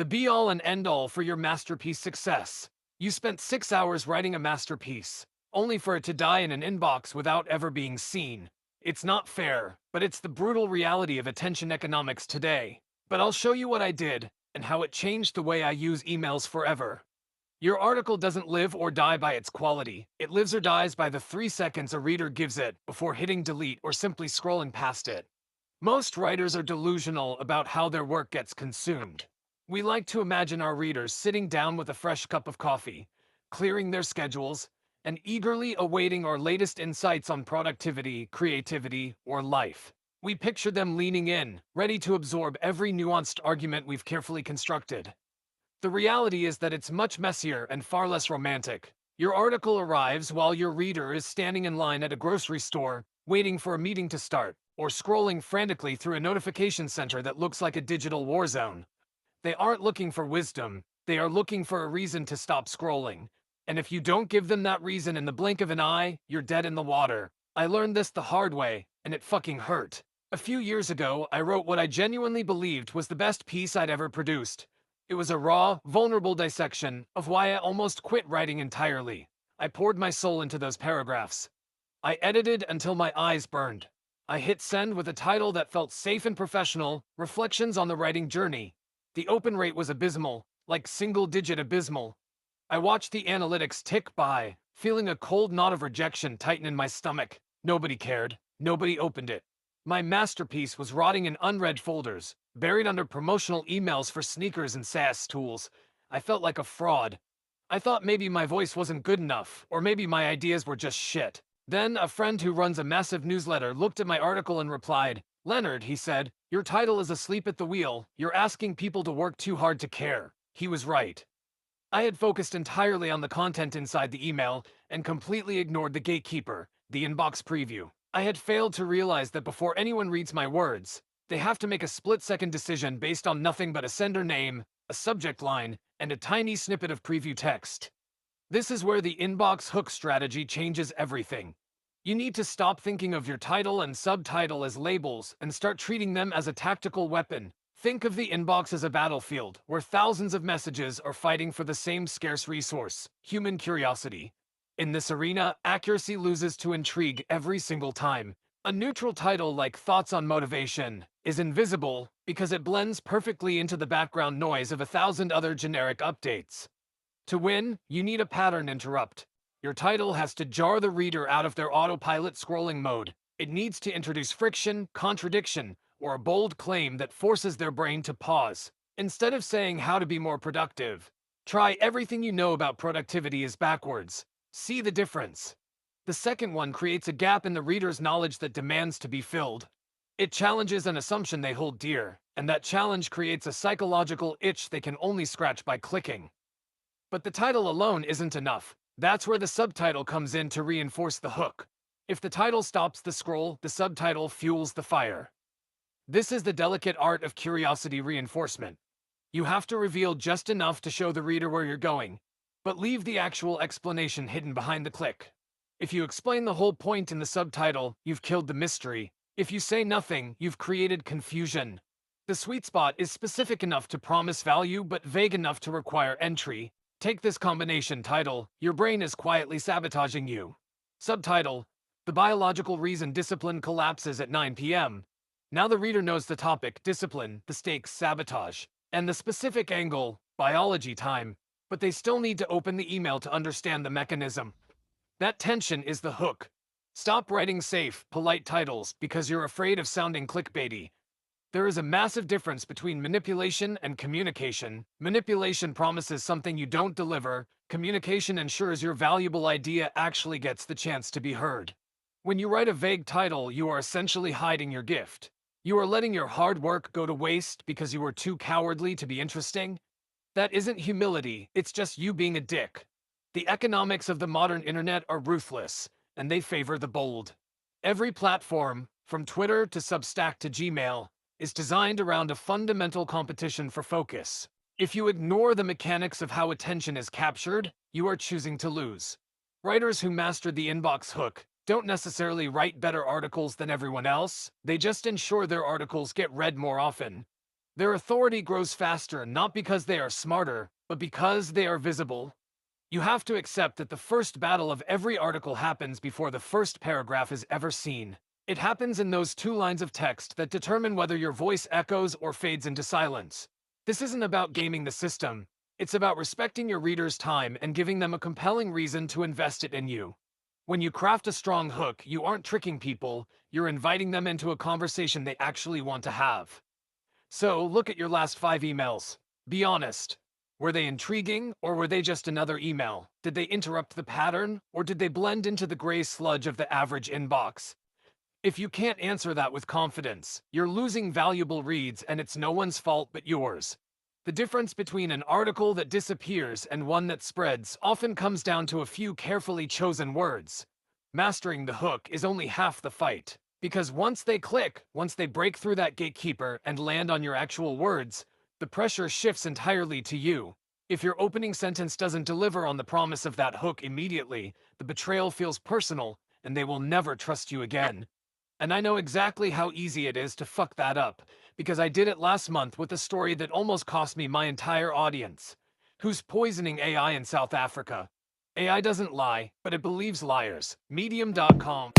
The be-all and end-all for your masterpiece success. You spent 6 hours writing a masterpiece, only for it to die in an inbox without ever being seen. It's not fair, but it's the brutal reality of attention economics today. But I'll show you what I did, and how it changed the way I use emails forever. Your article doesn't live or die by its quality. It lives or dies by the 3 seconds a reader gives it before hitting delete or simply scrolling past it. Most writers are delusional about how their work gets consumed. We like to imagine our readers sitting down with a fresh cup of coffee, clearing their schedules, and eagerly awaiting our latest insights on productivity, creativity, or life. We picture them leaning in, ready to absorb every nuanced argument we've carefully constructed. The reality is that it's much messier and far less romantic. Your article arrives while your reader is standing in line at a grocery store, waiting for a meeting to start, or scrolling frantically through a notification center that looks like a digital war zone. They aren't looking for wisdom, they are looking for a reason to stop scrolling. And if you don't give them that reason in the blink of an eye, you're dead in the water. I learned this the hard way, and it fucking hurt. A few years ago, I wrote what I genuinely believed was the best piece I'd ever produced. It was a raw, vulnerable dissection of why I almost quit writing entirely. I poured my soul into those paragraphs. I edited until my eyes burned. I hit send with a title that felt safe and professional, Reflections on the Writing Journey. The open rate was abysmal, like single-digit abysmal. I watched the analytics tick by, feeling a cold knot of rejection tighten in my stomach. Nobody cared. Nobody opened it. My masterpiece was rotting in unread folders, buried under promotional emails for sneakers and SaaS tools. I felt like a fraud. I thought maybe my voice wasn't good enough, or maybe my ideas were just shit. Then, a friend who runs a massive newsletter looked at my article and replied, "Leonard," he said, "your title is asleep at the wheel. You're asking people to work too hard to care." He was right. I had focused entirely on the content inside the email and completely ignored the gatekeeper, the inbox preview. I had failed to realize that before anyone reads my words, they have to make a split-second decision based on nothing but a sender name, a subject line, and a tiny snippet of preview text. This is where the inbox hook strategy changes everything. You need to stop thinking of your title and subtitle as labels and start treating them as a tactical weapon. Think of the inbox as a battlefield where thousands of messages are fighting for the same scarce resource, human curiosity. In this arena, accuracy loses to intrigue every single time. A neutral title like Thoughts on Motivation is invisible because it blends perfectly into the background noise of 1,000 other generic updates. To win, you need a pattern interrupt. Your title has to jar the reader out of their autopilot scrolling mode. It needs to introduce friction, contradiction, or a bold claim that forces their brain to pause. Instead of saying how to be more productive, try everything you know about productivity is backwards. See the difference. The second one creates a gap in the reader's knowledge that demands to be filled. It challenges an assumption they hold dear, and that challenge creates a psychological itch they can only scratch by clicking. But the title alone isn't enough. That's where the subtitle comes in to reinforce the hook. If the title stops the scroll, the subtitle fuels the fire. This is the delicate art of curiosity reinforcement. You have to reveal just enough to show the reader where you're going, but leave the actual explanation hidden behind the click. If you explain the whole point in the subtitle, you've killed the mystery. If you say nothing, you've created confusion. The sweet spot is specific enough to promise value but vague enough to require entry. Take this combination title, Your Brain is Quietly Sabotaging You. Subtitle, The Biological Reason Discipline Collapses at 9 p.m. Now the reader knows the topic, discipline, the stakes, sabotage, and the specific angle, biology time, but they still need to open the email to understand the mechanism. That tension is the hook. Stop writing safe, polite titles because you're afraid of sounding clickbaity. There is a massive difference between manipulation and communication. Manipulation promises something you don't deliver. Communication ensures your valuable idea actually gets the chance to be heard. When you write a vague title, you are essentially hiding your gift. You are letting your hard work go to waste because you were too cowardly to be interesting. That isn't humility, it's just you being a dick. The economics of the modern internet are ruthless, and they favor the bold. Every platform, from Twitter to Substack to Gmail, is designed around a fundamental competition for focus. If you ignore the mechanics of how attention is captured, you are choosing to lose. Writers who master the inbox hook don't necessarily write better articles than everyone else, they just ensure their articles get read more often. Their authority grows faster not because they are smarter, but because they are visible. You have to accept that the first battle of every article happens before the first paragraph is ever seen. It happens in those 2 lines of text that determine whether your voice echoes or fades into silence. This isn't about gaming the system. It's about respecting your reader's time and giving them a compelling reason to invest it in you. When you craft a strong hook, you aren't tricking people, you're inviting them into a conversation they actually want to have. So, look at your last 5 emails. Be honest. Were they intriguing, or were they just another email? Did they interrupt the pattern, or did they blend into the gray sludge of the average inbox? If you can't answer that with confidence, you're losing valuable reads and it's no one's fault but yours. The difference between an article that disappears and one that spreads often comes down to a few carefully chosen words. Mastering the hook is only half the fight, because once they click, once they break through that gatekeeper and land on your actual words, the pressure shifts entirely to you. If your opening sentence doesn't deliver on the promise of that hook immediately, the betrayal feels personal, and they will never trust you again. And I know exactly how easy it is to fuck that up, because I did it last month with a story that almost cost me my entire audience. Who's poisoning AI in South Africa? AI doesn't lie, but it believes liars. Medium.com